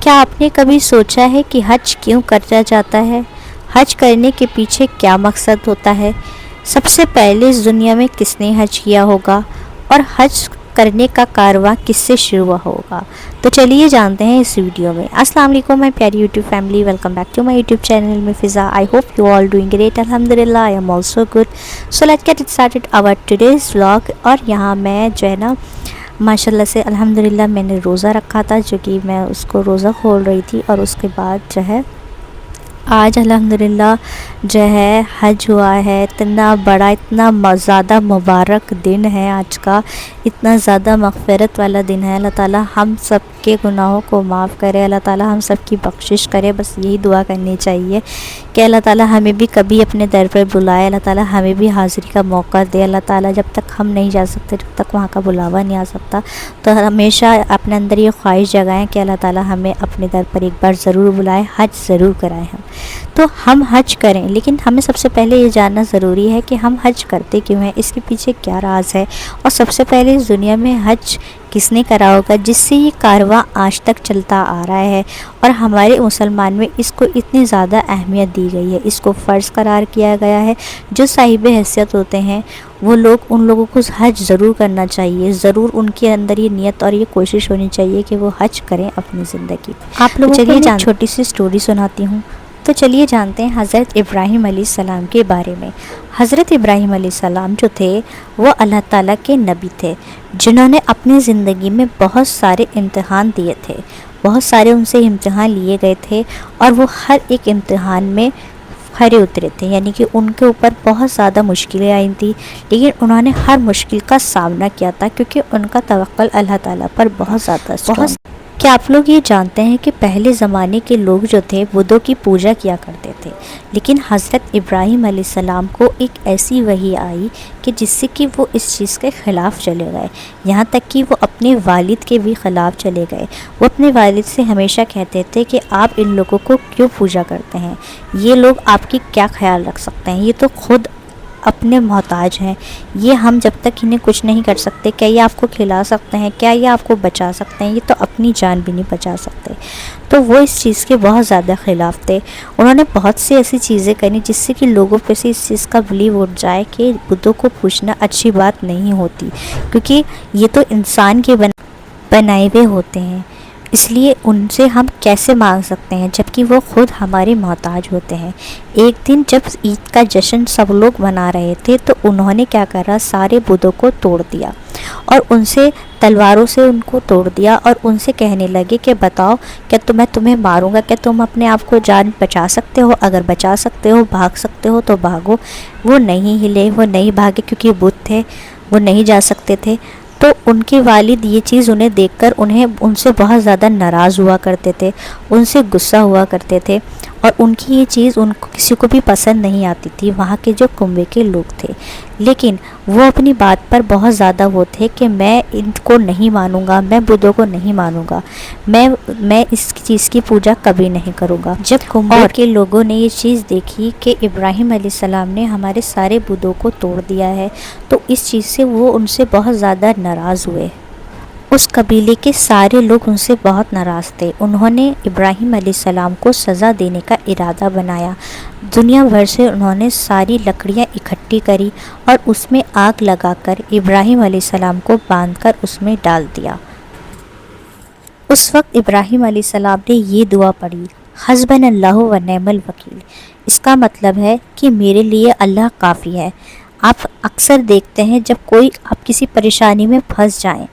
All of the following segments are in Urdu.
کیا آپ نے کبھی سوچا ہے کہ حج کیوں کرا جاتا ہے؟ حج کرنے کے پیچھے کیا مقصد ہوتا ہے؟ سب سے پہلے اس دنیا میں کس نے حج کیا ہوگا اور حج کرنے کا کارواں کس سے شروع ہوا ہوگا؟ تو چلیے جانتے ہیں اس ویڈیو میں۔ السلام علیکم مائی پیاری YouTube family, welcome back to my YouTube channel میں Faza. I hope you all doing great, الحمدللہ I am also good. So let's get started our today's vlog. اور یہاں میں جو ہے نا ماشاءاللہ سے الحمدللہ میں نے روزہ رکھا تھا، جو کہ میں اس کو روزہ کھول رہی تھی، اور اس کے بعد جو ہے آج الحمدللہ جو ہے حج ہوا ہے۔ اتنا بڑا اتنا زیادہ مبارک دن ہے آج کا، اتنا زیادہ مغفرت والا دن ہے۔ اللہ تعالیٰ ہم سب کے گناہوں کو معاف کرے، اللہ تعالیٰ ہم سب کی بخشش کرے۔ بس یہی دعا کرنی چاہیے کہ اللہ تعالیٰ ہمیں بھی کبھی اپنے در پر بلائے، اللہ تعالیٰ ہمیں بھی حاضری کا موقع دے۔ اللہ تعالیٰ جب تک ہم نہیں جا سکتے، جب تک وہاں کا بلاوا نہیں آ سکتا، تو ہمیشہ اپنے اندر یہ خواہش جگائیں کہ اللہ تعالیٰ ہمیں اپنے در پر ایک بار ضرور بلائے، حج ضرور کرائیں ہم۔ تو ہم حج کریں، لیکن ہمیں سب سے پہلے یہ جاننا ضروری ہے کہ ہم حج کرتے کیوں ہیں، اس کے پیچھے کیا راز ہے، اور سب سے پہلے اس دنیا میں حج کس نے کرا ہوگا جس سے یہ کارواں آج تک چلتا آ رہا ہے، اور ہمارے مسلمان میں اس کو اتنی زیادہ اہمیت دی گئی ہے، اس کو فرض قرار کیا گیا ہے۔ جو صاحب حیثیت ہوتے ہیں وہ لوگ، ان لوگوں کو حج ضرور کرنا چاہیے، ضرور ان کے اندر یہ نیت اور یہ کوشش ہونی چاہیے کہ وہ حج کریں اپنی زندگی میں۔ آپ لوگوں کو ایک چھوٹی سی سٹوری سناتی ہوں۔ تو چلیے جانتے ہیں حضرت ابراہیم علیہ السلام کے بارے میں۔ حضرت ابراہیم علیہ السلام جو تھے وہ اللہ تعالیٰ کے نبی تھے، جنہوں نے اپنی زندگی میں بہت سارے امتحان دیے تھے، بہت سارے ان سے امتحان لیے گئے تھے، اور وہ ہر ایک امتحان میں کھرے اترے تھے، یعنی کہ ان کے اوپر بہت زیادہ مشکلیں آئی تھیں، لیکن انہوں نے ہر مشکل کا سامنا کیا تھا، کیونکہ ان کا توکل اللہ تعالیٰ پر بہت زیادہ اسٹرانگ۔ کیا آپ لوگ یہ جانتے ہیں کہ پہلے زمانے کے لوگ جو تھے بتوں کی پوجا کیا کرتے تھے، لیکن حضرت ابراہیم علیہ السلام کو ایک ایسی وحی آئی کہ جس سے کہ وہ اس چیز کے خلاف چلے گئے، یہاں تک کہ وہ اپنے والد کے بھی خلاف چلے گئے۔ وہ اپنے والد سے ہمیشہ کہتے تھے کہ آپ ان لوگوں کو کیوں پوجا کرتے ہیں، یہ لوگ آپ کی کیا خیال رکھ سکتے ہیں، یہ تو خود اپنے محتاج ہیں، یہ ہم جب تک انہیں کچھ نہیں کر سکتے، کیا یہ آپ کو کھلا سکتے ہیں، کیا یہ آپ کو بچا سکتے ہیں، یہ تو اپنی جان بھی نہیں بچا سکتے۔ تو وہ اس چیز کے بہت زیادہ خلاف تھے۔ انہوں نے بہت سی ایسی چیزیں کریں جس سے کہ لوگوں پہ سے اس چیز کا بلیو اٹھ جائے کہ بتوں کو پوجنا اچھی بات نہیں ہوتی، کیونکہ یہ تو انسان کے بنائے ہوئے ہوتے ہیں، اس لیے ان سے ہم کیسے مانگ سکتے ہیں جبکہ وہ خود ہمارے محتاج ہوتے ہیں۔ ایک دن جب عید کا جشن سب لوگ منا رہے تھے تو انہوں نے کیا کرا، سارے بتوں کو توڑ دیا، اور ان سے تلواروں سے ان کو توڑ دیا، اور ان سے کہنے لگے کہ بتاؤ کیا میں تمہیں ماروں گا، کیا تم اپنے آپ کو جان بچا سکتے ہو، اگر بچا سکتے ہو، بھاگ سکتے ہو تو بھاگو۔ وہ نہیں ہلے، وہ نہیں بھاگے، کیونکہ بت تھے، وہ نہیں جا سکتے تھے۔ تو ان کے والد یہ چیز انہیں دیکھ کر ان سے بہت زیادہ ناراض ہوا کرتے تھے، ان سے غصہ ہوا کرتے تھے، اور ان کی یہ چیز ان کو کسی کو بھی پسند نہیں آتی تھی، وہاں کے جو کنبے کے لوگ تھے۔ لیکن وہ اپنی بات پر بہت زیادہ وہ تھے کہ میں ان کو نہیں مانوں گا، میں بدھوں کو نہیں مانوں گا، میں اس چیز کی پوجا کبھی نہیں کروں گا۔ جب کنبے کے لوگوں نے یہ چیز دیکھی کہ ابراہیم علیہ السلام نے ہمارے سارے بدھوں کو توڑ دیا ہے، تو اس چیز سے وہ ان سے بہت زیادہ ناراض ہوئے۔ اس قبیلے کے سارے لوگ ان سے بہت ناراض تھے۔ انہوں نے ابراہیم علیہ السلام کو سزا دینے کا ارادہ بنایا۔ دنیا بھر سے انہوں نے ساری لکڑیاں اکٹھی کری اور اس میں آگ لگا کر ابراہیم علیہ السلام کو باندھ کر اس میں ڈال دیا۔ اس وقت ابراہیم علیہ السلام نے یہ دعا پڑھی، حسبنا اللہ و نعم الوکیل۔ اس کا مطلب ہے کہ میرے لیے اللہ کافی ہے۔ آپ اکثر دیکھتے ہیں جب آپ کسی پریشانی میں پھنس جائیں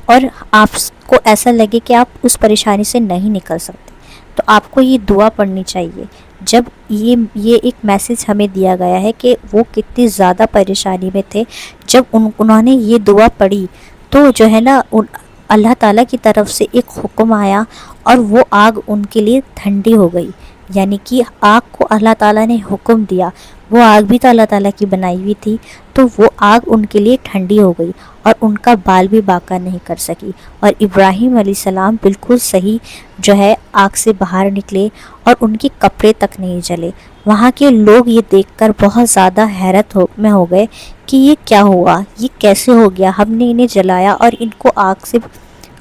اور آپ کو ایسا لگے کہ آپ اس پریشانی سے نہیں نکل سکتے، تو آپ کو یہ دعا پڑھنی چاہیے۔ جب یہ ایک میسج ہمیں دیا گیا ہے کہ وہ کتنی زیادہ پریشانی میں تھے، جب انہوں نے یہ دعا پڑھی تو جو ہے نا اللہ تعالیٰ کی طرف سے ایک حکم آیا، اور وہ آگ ان کے لیے ٹھنڈی ہو گئی، یعنی کہ آگ کو اللہ تعالیٰ نے حکم دیا، وہ آگ بھی تو اللہ تعالیٰ کی بنائی ہوئی تھی، تو وہ آگ ان کے لیے ٹھنڈی ہو گئی، اور ان کا بال بھی باقا نہیں کر سکی، اور ابراہیم علیہ السلام بالکل صحیح جو ہے آگ سے باہر نکلے، اور ان کے کپڑے تک نہیں جلے۔ وہاں کے لوگ یہ دیکھ کر بہت زیادہ حیرت میں ہو گئے کہ یہ کیا ہوا، یہ کیسے ہو گیا، ہم نے انہیں جلایا اور ان کو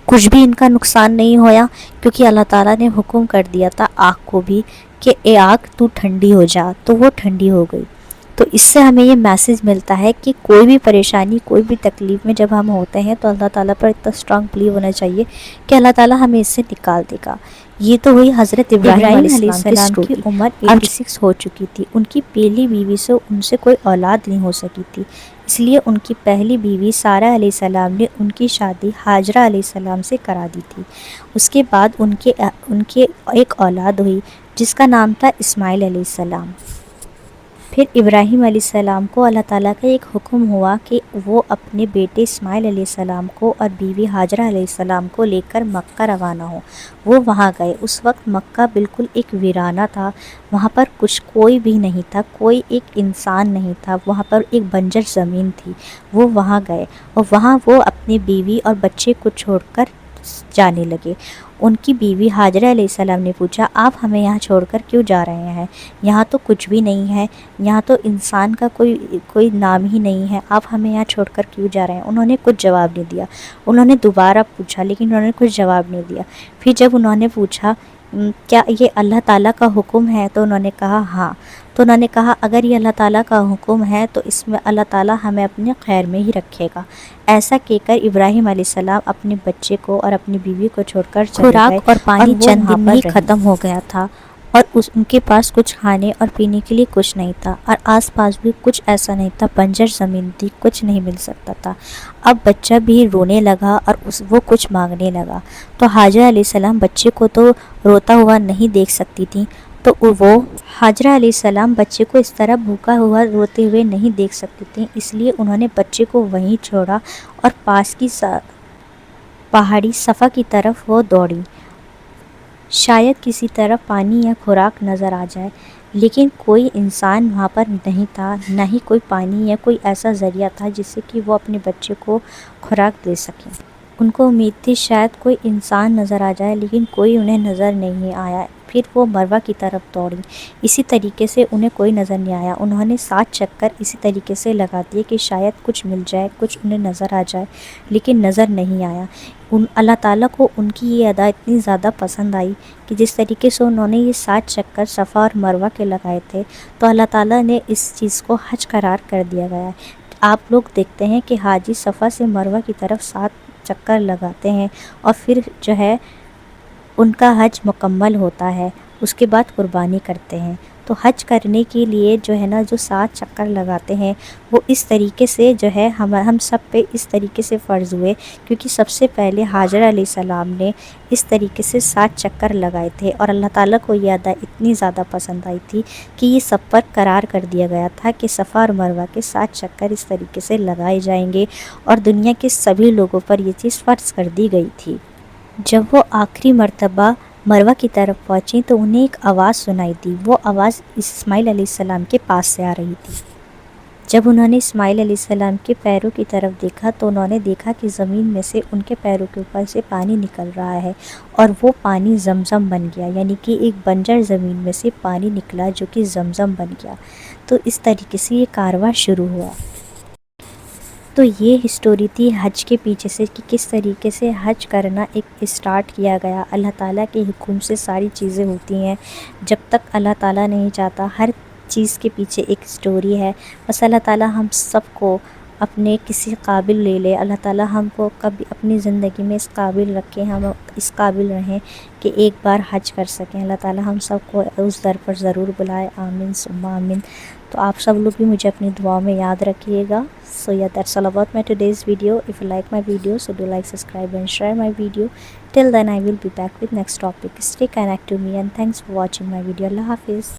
کچھ بھی ان کا نقصان نہیں ہویا، کیونکہ اللہ تعالیٰ نے حکم کر دیا تھا آگ کو بھی کہ اے آگ تو ٹھنڈی ہو جا، تو وہ ٹھنڈی ہو گئی۔ تو اس سے ہمیں یہ میسج ملتا ہے کہ کوئی بھی پریشانی، کوئی بھی تکلیف میں جب ہم ہوتے ہیں تو اللہ تعالیٰ پر اتنا اسٹرانگ بلیو ہونا چاہیے کہ اللہ تعالیٰ ہمیں اس سے نکال دے گا۔ یہ تو ہوئی حضرت ابراہیم علیہ السلام کی عمر 86 ہو چکی تھی۔ ان کی پہلی بیوی سے ان سے کوئی اولاد نہیں ہو سکی تھی، اس لیے ان کی پہلی بیوی سارہ علیہ السلام نے ان کی شادی ہاجرہ علیہ السلام سے کرا دی تھی۔ اس کے بعد ان کے ایک اولاد ہوئی جس کا نام تھا اسماعیل علیہ السلام۔ پھر ابراہیم علیہ السلام کو اللہ تعالیٰ کا ایک حکم ہوا کہ وہ اپنے بیٹے اسماعیل علیہ السلام کو اور بیوی ہاجرہ علیہ السلام کو لے کر مکہ روانہ ہو۔ وہ وہاں گئے۔ اس وقت مکہ بالکل ایک ویرانہ تھا، وہاں پر کوئی بھی نہیں تھا، کوئی ایک انسان نہیں تھا، وہاں پر ایک بنجر زمین تھی۔ وہ وہاں گئے اور وہاں وہ اپنی بیوی اور بچے کو چھوڑ کر جانے لگے۔ ان کی بیوی ہاجرہ علیہ السلام نے پوچھا، آپ ہمیں یہاں چھوڑ کر کیوں جا رہے ہیں؟ یہاں تو کچھ بھی نہیں ہے، یہاں تو انسان کا کوئی نام ہی نہیں ہے، آپ ہمیں یہاں چھوڑ کر کیوں جا رہے ہیں؟ انہوں نے کچھ جواب نہیں دیا۔ انہوں نے دوبارہ پوچھا لیکن انہوں نے کچھ جواب نہیں دیا۔ پھر جب انہوں نے پوچھا کیا یہ اللہ تعالیٰ کا حکم ہے؟ تو انہوں نے کہا ہاں۔ تو انہوں نے کہا اگر یہ اللہ تعالیٰ کا حکم ہے تو اس میں اللہ تعالیٰ ہمیں اپنے خیر میں ہی رکھے گا۔ ایسا کہہ کر ابراہیم علیہ السلام اپنے بچے کو اور اپنی بیوی کو چھوڑ کر چلے گئے۔ خوراک اور پانی چند دن میں ہی ختم ہو گیا تھا اور ان کے پاس کچھ کھانے اور پینے کے لیے کچھ نہیں تھا، اور آس پاس بھی کچھ ایسا نہیں تھا، بنجر زمین تھی، کچھ نہیں مل سکتا تھا۔ اب بچہ بھی رونے لگا اور وہ کچھ مانگنے لگا، تو ہاجرہ علیہ السلام بچے کو تو روتا ہوا نہیں دیکھ سکتی تھیں، تو وہ ہاجرہ علیہ السلام بچے کو اس طرح بھوکا ہوا روتے ہوئے نہیں دیکھ سکتی تھیں، اس لیے انہوں نے بچے کو وہیں چھوڑا اور پاس کی پہاڑی صفا کی طرف وہ دوڑی۔ شاید کسی طرف پانی یا خوراک نظر آ جائے، لیکن کوئی انسان وہاں پر نہیں تھا، نہ ہی کوئی پانی یا کوئی ایسا ذریعہ تھا جس سے کہ وہ اپنے بچے کو خوراک دے سکیں۔ ان کو امید تھی شاید کوئی انسان نظر آ جائے، لیکن کوئی انہیں نظر نہیں آیا۔ پھر وہ مروہ کی طرف دوڑی، اسی طریقے سے انہیں کوئی نظر نہیں آیا۔ انہوں نے 7 چکر اسی طریقے سے لگا دیے کہ شاید کچھ مل جائے، کچھ انہیں نظر آ جائے، لیکن نظر نہیں آیا۔ اللہ تعالیٰ کو ان کی یہ ادا اتنی زیادہ پسند آئی کہ جس طریقے سے انہوں نے یہ 7 چکر صفا اور مروہ کے لگائے تھے، تو اللہ تعالیٰ نے اس چیز کو حج قرار کر دیا گیا ہے۔ آپ لوگ دیکھتے ہیں کہ حاجی صفا سے مروہ کی طرف 7 چکر لگاتے ہیں اور پھر جو ہے ان کا حج مکمل ہوتا ہے، اس کے بعد قربانی کرتے ہیں۔ تو حج کرنے کے لیے جو ہے نا جو 7 چکر لگاتے ہیں وہ اس طریقے سے جو ہے ہم سب پہ اس طریقے سے فرض ہوئے، کیونکہ سب سے پہلے ہاجرہ علیہ السلام نے اس طریقے سے 7 چکر لگائے تھے، اور اللہ تعالیٰ کو یہ ادا اتنی زیادہ پسند آئی تھی کہ یہ سب پر قرار کر دیا گیا تھا کہ صفا اور مروہ کے 7 چکر اس طریقے سے لگائے جائیں گے، اور دنیا کے سبھی لوگوں پر یہ چیز فرض کر دی گئی تھی۔ جب وہ آخری مرتبہ مروہ کی طرف پہنچیں تو انہیں ایک آواز سنائی دی۔ وہ آواز اسماعیل علیہ السلام کے پاس سے آ رہی تھی۔ جب انہوں نے اسماعیل علیہ السلام کے پیروں کی طرف دیکھا تو انہوں نے دیکھا کہ زمین میں سے ان کے پیروں کے اوپر سے پانی نکل رہا ہے، اور وہ پانی زمزم بن گیا، یعنی کہ ایک بنجر زمین میں سے پانی نکلا جو کہ زمزم بن گیا۔ تو اس طریقے سے یہ کارواں شروع ہوا۔ تو یہ ہسٹوری تھی حج کے پیچھے سے کہ کس طریقے سے حج کرنا ایک اسٹارٹ کیا گیا۔ اللہ تعالیٰ کے حکم سے ساری چیزیں ہوتی ہیں، جب تک اللہ تعالیٰ نہیں چاہتا۔ ہر چیز کے پیچھے ایک سٹوری ہے، بس اللہ تعالیٰ ہم سب کو اپنے کسی قابل لے لے، اللہ تعالیٰ ہم کو کبھی اپنی زندگی میں اس قابل رکھیں، ہم اس قابل رہیں کہ ایک بار حج کر سکیں۔ اللہ تعالیٰ ہم سب کو اس در پر ضرور بلائے، آمین ثم آمین۔ تو آپ سب لوگ بھی مجھے اپنی دعاؤں میں یاد رکھیے گا۔ So yeah, that's all about my today's video. If you like my video, so do like, subscribe and share my video. Till then I will be back with next topic. Stay connected to me and thanks for watching my video. Allah Hafiz.